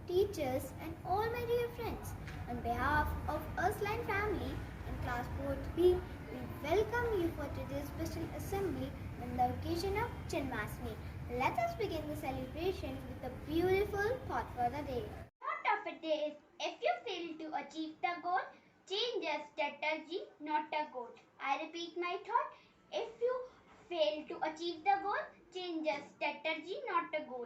teachers, and all my dear friends. On behalf of Earthline family and Class 4th B, we welcome you for today's special assembly on the occasion of Janmashtami. Let us begin the celebration with a beautiful thought for the day. Thought of a day is if you fail to achieve the goal, change a strategy, not a goal. I repeat my thought. If you fail to achieve the goal, change a strategy, not a goal.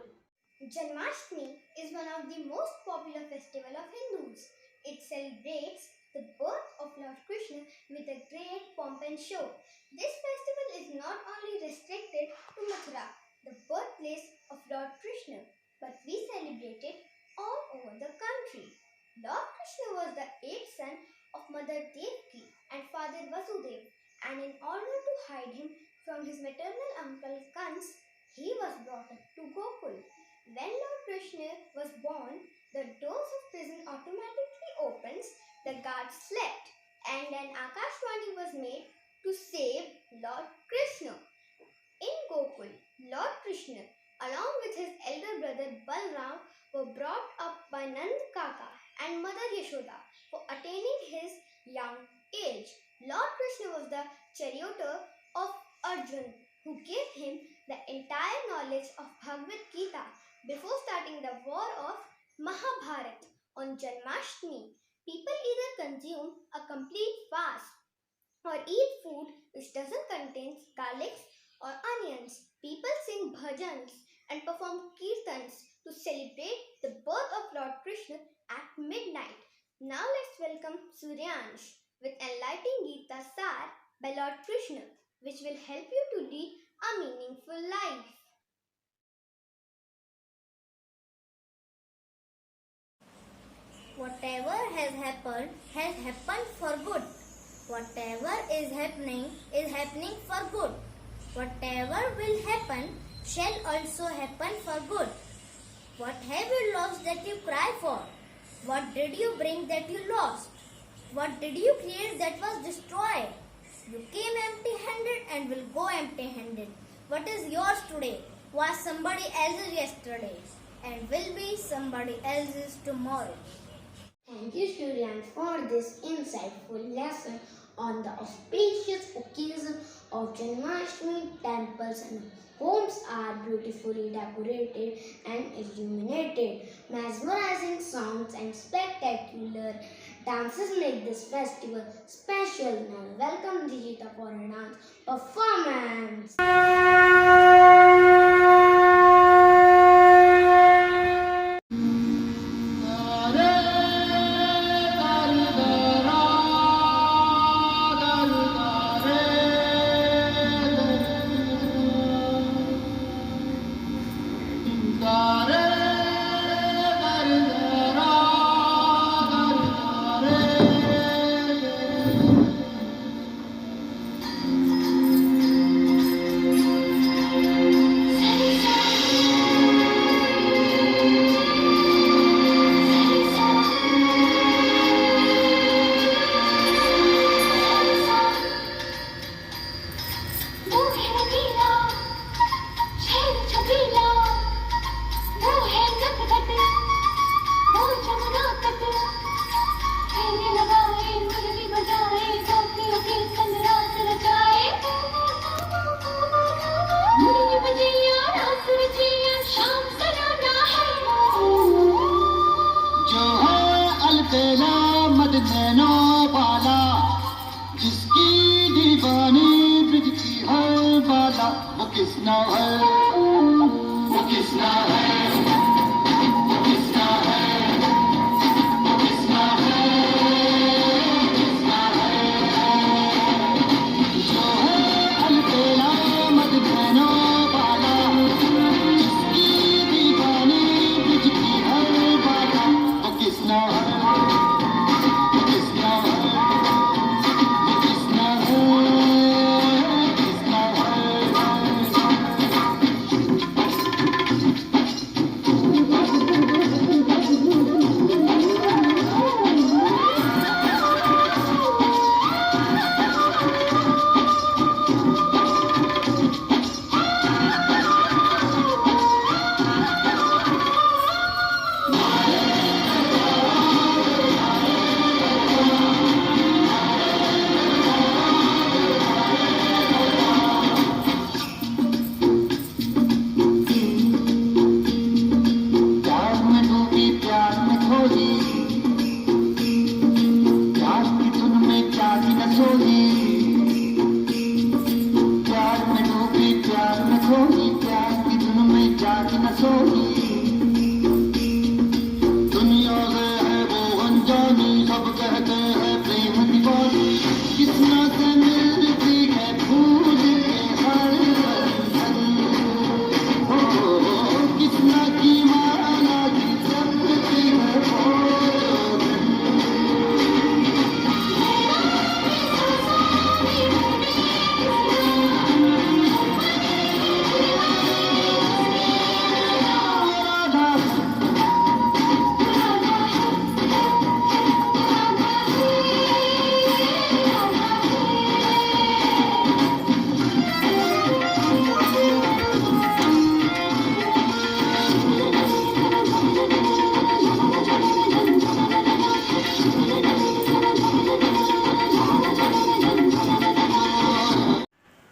Janmashtami is one of the most popular festival of Hindus. It celebrates the birth of Lord Krishna with a great pomp and show. This festival is not only restricted to Mathura, the birthplace of Lord Krishna, but we celebrate it all over the country. Lord Krishna was the eighth son of Mother Devaki and Father Vasudev, and in order to hide him from his maternal uncle Kans, he was brought up to Gokul. When Lord Krishna was born, the doors of prison automatically opens, the guards slept, and an Akashvani was made to save Lord Krishna. In Gokul, Lord Krishna, along with his elder brother Balram, were brought up by Nand Kaka and Mother Yashoda for attaining his young age. Lord Krishna was the charioteer of Arjun, who gave him the entire knowledge of Bhagavad Gita before starting the war of Mahabharat. On Janmashtami, people either consume a complete fast or eat food which doesn't contain garlics or onions. People sing bhajans and perform kirtans to celebrate the birth of Lord Krishna at midnight. Now let's welcome Suryansh with Enlightening Gita Sar by Lord Krishna, which will help you to lead a meaningful life. Whatever has happened for good. Whatever is happening for good. Whatever will happen shall also happen for good. What have you lost that you cry for? What did you bring that you lost? What did you create that was destroyed? You came empty-handed and will go empty-handed. What is yours today was somebody else's yesterday and will be somebody else's tomorrow. Thank you, students, for this insightful lesson on the auspicious occasion of Janmashtami. Temples and homes are beautifully decorated and illuminated. Mesmerizing songs and spectacular dances make this festival special. Now, welcome Dijita for a dance performance.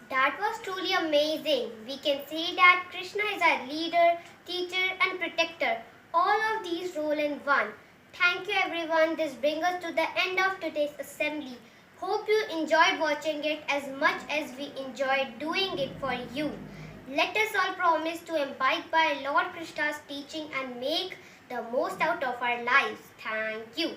That was truly amazing. We can say that Krishna is our leader, teacher, and protector. All of these roll in one. Thank you, everyone. This brings us to the end of today's assembly. Hope you enjoyed watching it as much as we enjoyed doing it for you. Let us all promise to abide by Lord Krishna's teaching and make the most out of our lives. Thank you.